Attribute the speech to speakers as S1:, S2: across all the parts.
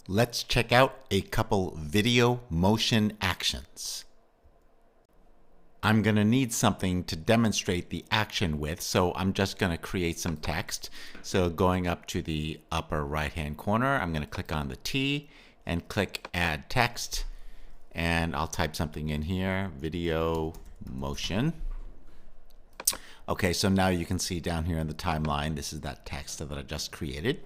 S1: Let's check out a couple video motion actions. I'm going to need something to demonstrate the action with, so I'm just going to create some text. So going up to the upper right hand corner, I'm going to click on the T and click Add Text, and I'll type something in here, video motion. Okay, so now you can see down here in the timeline, this is that text that I just created.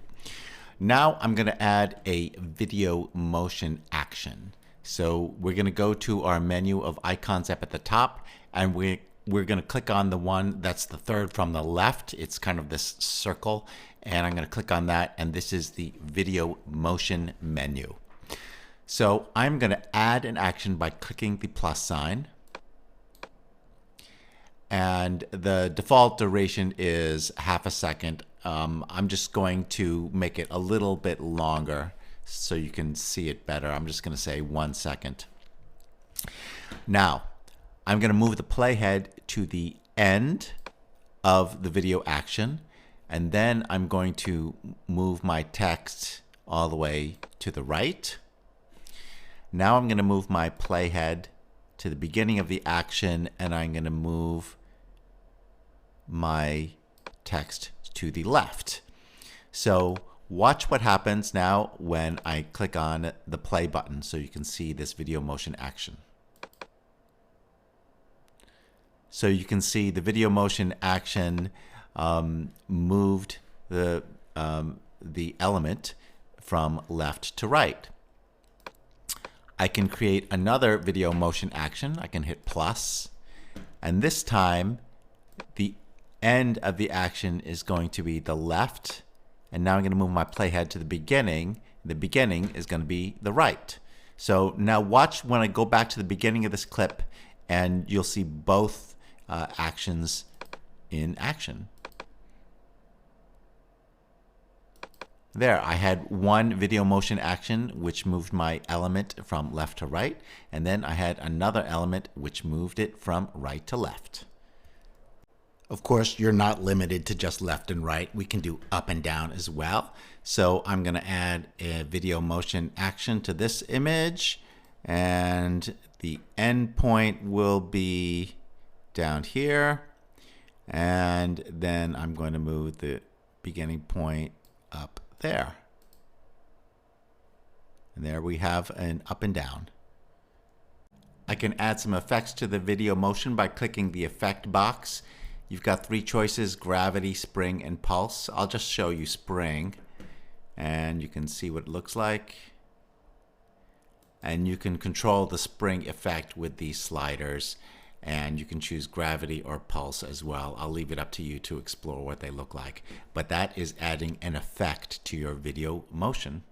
S1: Now I'm going to add a video motion action. So we're going to go to our menu of icons up at the top, and we're going to click on the one that's the third from the left. It's kind of this circle, and I'm going to click on that, and this is the video motion menu. So I'm going to add an action by clicking the plus sign, and the default duration is half a second. I'm just going to make it a little bit longer so you can see it better. I'm just going to say 1 second. Now, I'm going to move the playhead to the end of the video action, and then I'm going to move my text all the way to the right. Now I'm going to move my playhead to the beginning of the action, and I'm going to move my text to the left. So watch what happens now when I click on the play button so you can see this video motion action. So you can see the video motion action moved the element from left to right. I can create another video motion action. I can hit plus, and this time the end of the action is going to be the left, and now I'm going to move my playhead to the beginning. The beginning is going to be the right. So now watch when I go back to the beginning of this clip, and you'll see both actions in action. There, I had one video motion action which moved my element from left to right, and then I had another element which moved it from right to left. Of course, you're not limited to just left and right. We can do up and down as well. So I'm going to add a video motion action to this image, and the end point will be down here, and then I'm going to move the beginning point up there. And there we have an up and down. I can add some effects to the video motion by clicking the effect box. You've got 3 choices: gravity, spring, and pulse. I'll just show you spring, and you can see what it looks like. And you can control the spring effect with these sliders, and you can choose gravity or pulse as well. I'll leave it up to you to explore what they look like. But that is adding an effect to your video motion.